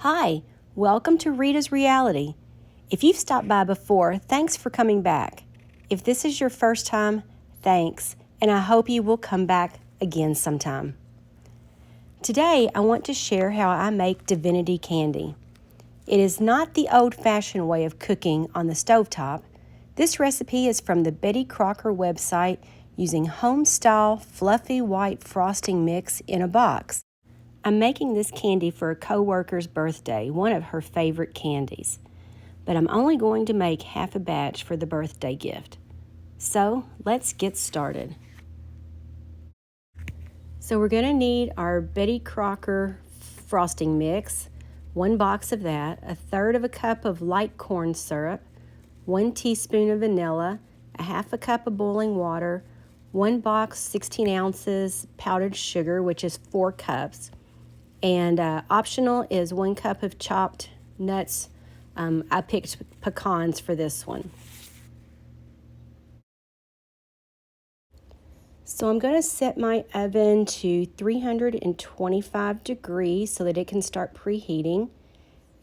Hi, welcome to Rita's Reality. If you've stopped by before, thanks for coming back. If this is your first time, thanks, and I hope you will come back again sometime. Today, I want to share how I make Divinity candy. It is not the old-fashioned way of cooking on the stovetop. This recipe is from the Betty Crocker website using home-style fluffy white frosting mix in a box. I'm making this candy for a coworker's birthday, one of her favorite candies. But I'm only going to make half a batch for the birthday gift. So let's get started. So we're going to need our Betty Crocker frosting mix, 1 box of that, 1/3 of a cup of light corn syrup, 1 teaspoon of vanilla, 1/2 cup of boiling water, 1 box 16 ounces powdered sugar, which is 4 cups, and optional is 1 cup of chopped nuts. I picked pecans for this one. So I'm going to set my oven to 325 degrees so that it can start preheating.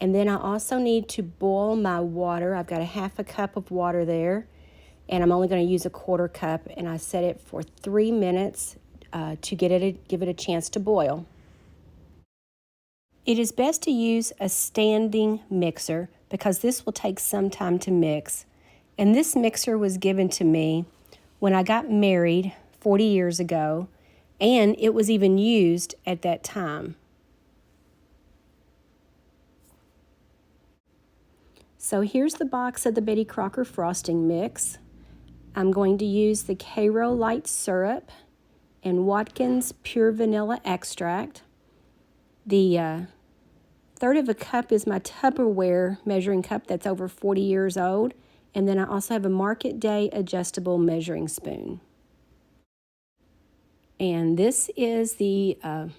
And then I also need to boil my water. I've got 1/2 cup of water there, and I'm only going to use 1/4 cup, and I set it for 3 minutes to give it a chance to boil. It is best to use a standing mixer because this will take some time to mix. And this mixer was given to me when I got married 40 years ago, and it was even used at that time. So here's the box of the Betty Crocker frosting mix. I'm going to use the Cairo light syrup and Watkins pure vanilla extract. The 1/3 of a cup is my Tupperware measuring cup that's over 40 years old. And then I also have a Market Day adjustable measuring spoon. And this is a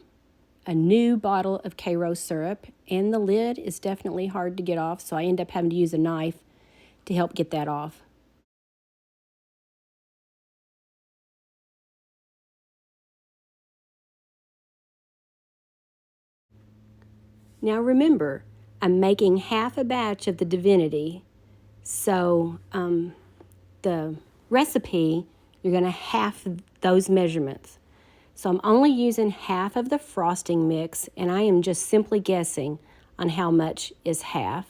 new bottle of Cairo syrup. And the lid is definitely hard to get off, so I end up having to use a knife to help get that off. Now remember, I'm making half a batch of the Divinity, so the recipe, you're going to half those measurements. So I'm only using half of the frosting mix, and I am just simply guessing on how much is half.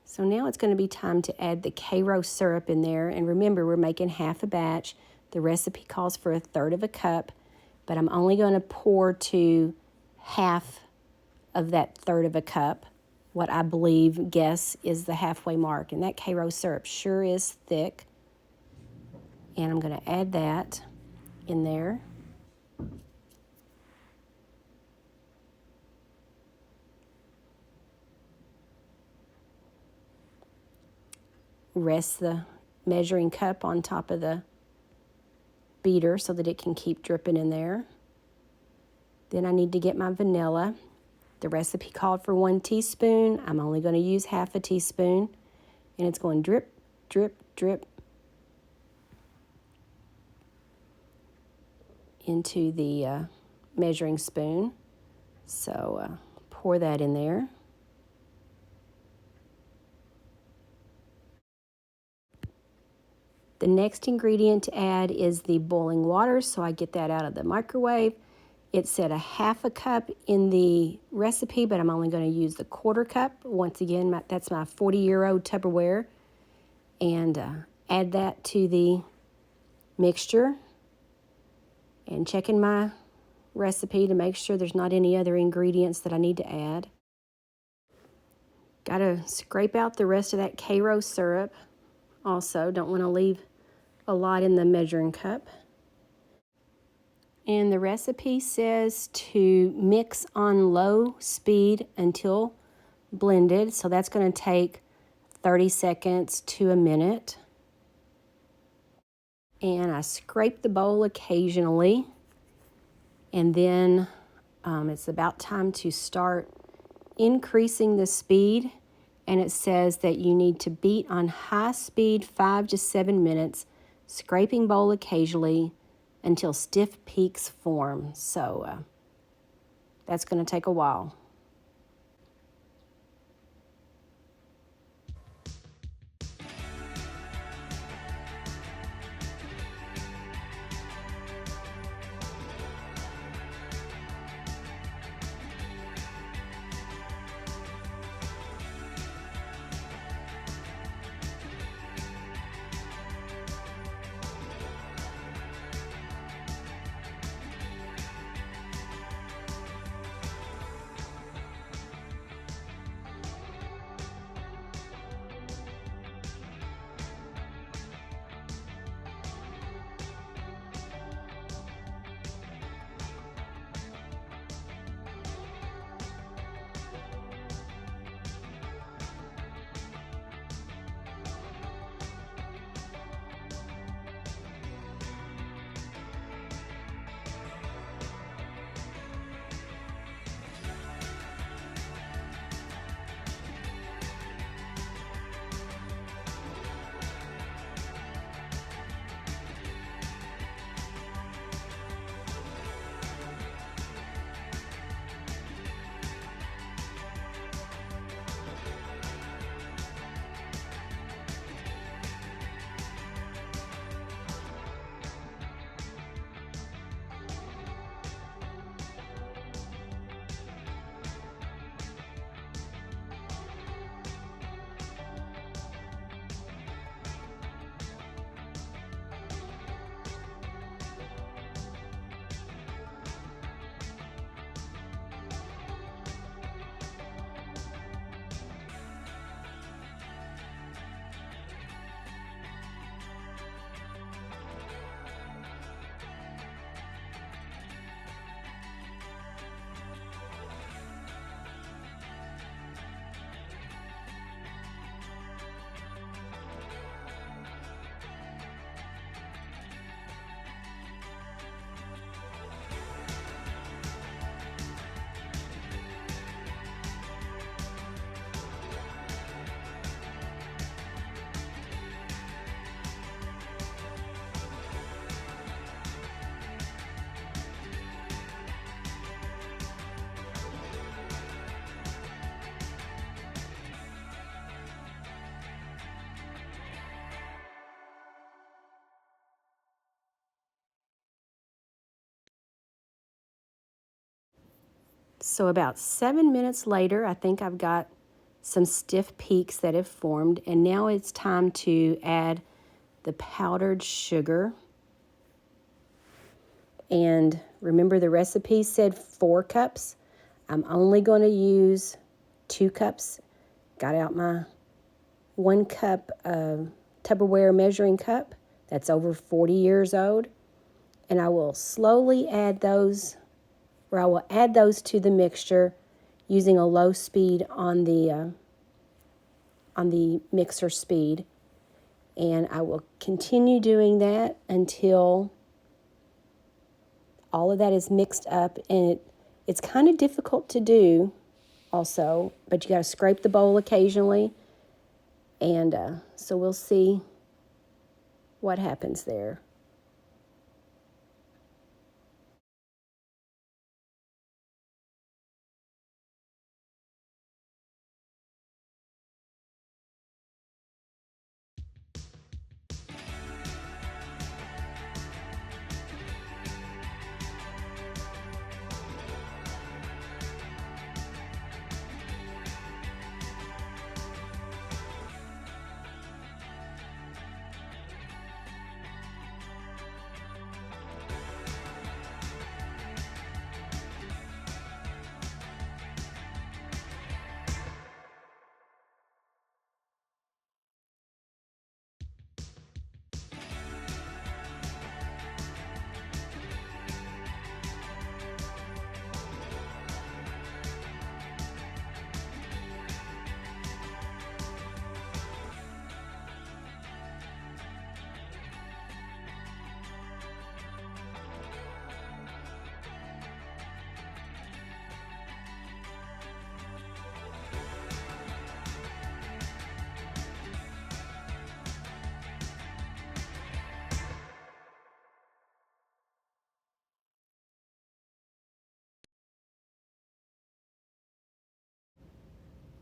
So now it's going to be time to add the Cairo syrup in there. And remember, we're making half a batch. The recipe calls for 1/3 of a cup, but I'm only going to pour to half of that 1/3 of a cup, what I guess is the halfway mark. And that Cairo syrup sure is thick. And I'm going to add that in there. Rest the measuring cup on top of the beater so that it can keep dripping in there. Then I need to get my vanilla. The recipe called for 1 teaspoon. I'm only going to use 1/2 teaspoon. And it's going drip, drip, drip into the measuring spoon. So pour that in there. The next ingredient to add is the boiling water, so I get that out of the microwave. It said 1/2 cup in the recipe, but I'm only going to use the 1/4 cup. Once again, that's my 40-year-old Tupperware. And add that to the mixture. And checking my recipe to make sure there's not any other ingredients that I need to add. Got to scrape out the rest of that Cairo syrup. Also, don't want to leave a lot in the measuring cup. And the recipe says to mix on low speed until blended. So that's going to take 30 seconds to a minute. And I scrape the bowl occasionally. And then It's about time to start increasing the speed, and it says that you need to beat on high speed 5 to 7 minutes, scraping bowl occasionally until stiff peaks form. So that's going to take a while. So about 7 minutes later, I think I've got some stiff peaks that have formed, and now it's time to add the powdered sugar. And remember, the recipe said 4 cups. I'm only going to use 2 cups. Got out my 1 cup Tupperware measuring cup that's over 40 years old, and I will slowly add those, or I will add those to the mixture using a low speed on the mixer speed, and I will continue doing that until all of that is mixed up. And it's kind of difficult to do also, but you got to scrape the bowl occasionally, and so we'll see what happens there.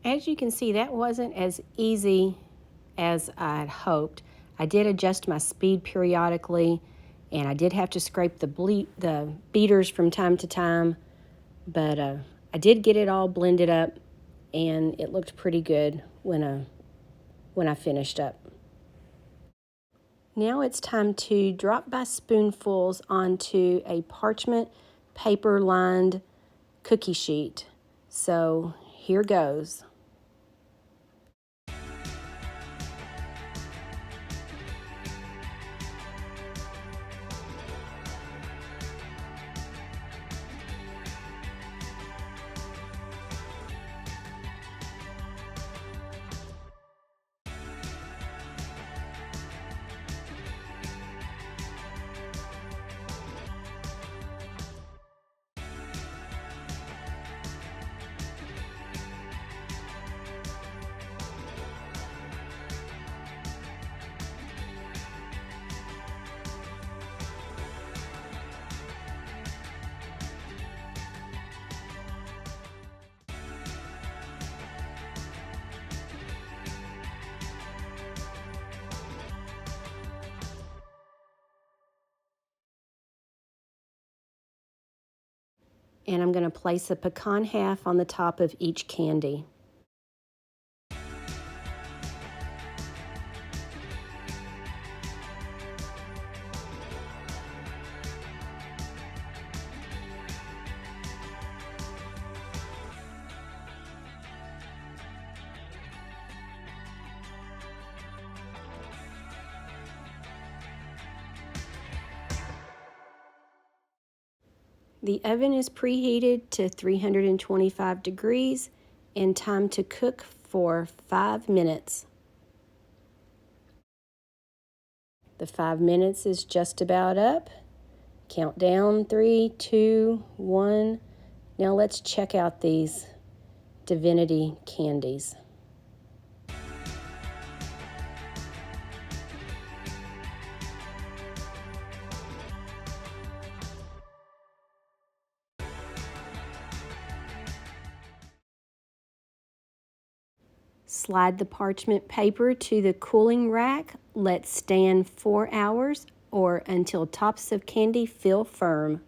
As you can see, that wasn't as easy as I'd hoped. I did adjust my speed periodically, and I did have to scrape the beaters from time to time, but I did get it all blended up, and it looked pretty good when I finished up. Now it's time to drop by spoonfuls onto a parchment paper lined cookie sheet. So here goes. And I'm going to place a pecan half on the top of each candy. The oven is preheated to 325 degrees and time to cook for 5 minutes. The 5 minutes is just about up. Count down, 3, 2, 1. Now let's check out these Divinity candies. Slide the parchment paper to the cooling rack. Let stand 4 hours or until tops of candy feel firm.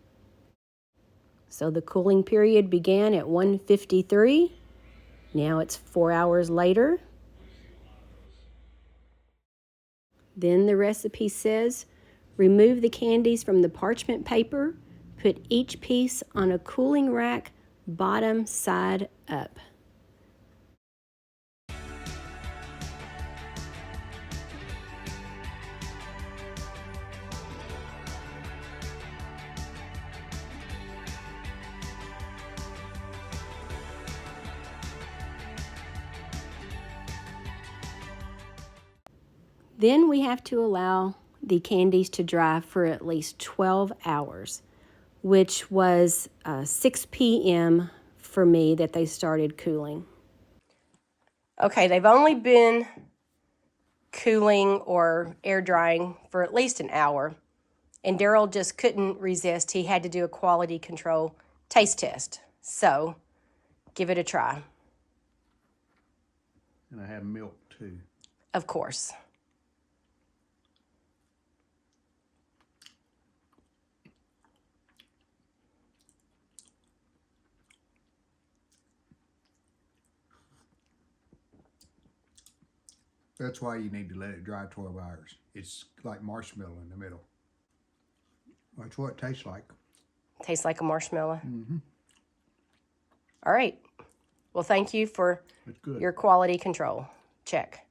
So the cooling period began at 1:53. Now it's 4 hours later. Then the recipe says, remove the candies from the parchment paper. Put each piece on a cooling rack, bottom side up. Then we have to allow the candies to dry for at least 12 hours, which was 6 p.m. for me that they started cooling. Okay, they've only been cooling or air drying for at least an hour, and Daryl just couldn't resist. He had to do a quality control taste test. So, give it a try. And I have milk too. Of course. That's why you need to let it dry 12 hours. It's like marshmallow in the middle. That's what it tastes like. Tastes like a marshmallow. Mm-hmm. All right. Well, thank you for your quality control. Check.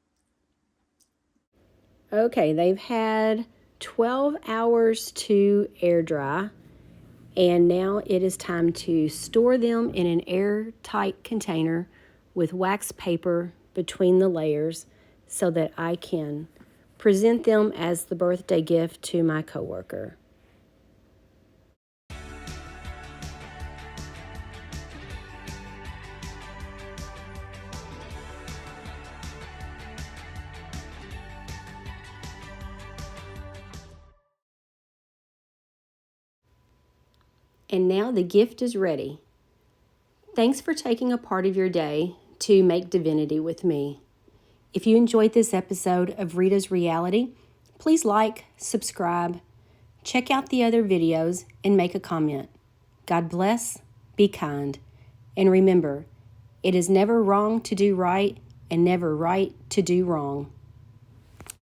Okay, they've had 12 hours to air dry, and now it is time to store them in an airtight container with wax paper between the layers so that I can present them as the birthday gift to my coworker. And now the gift is ready. Thanks for taking a part of your day to make divinity with me. If you enjoyed this episode of Rita's Reality, please like, subscribe, check out the other videos, and make a comment. God bless, be kind, and remember, it is never wrong to do right and never right to do wrong.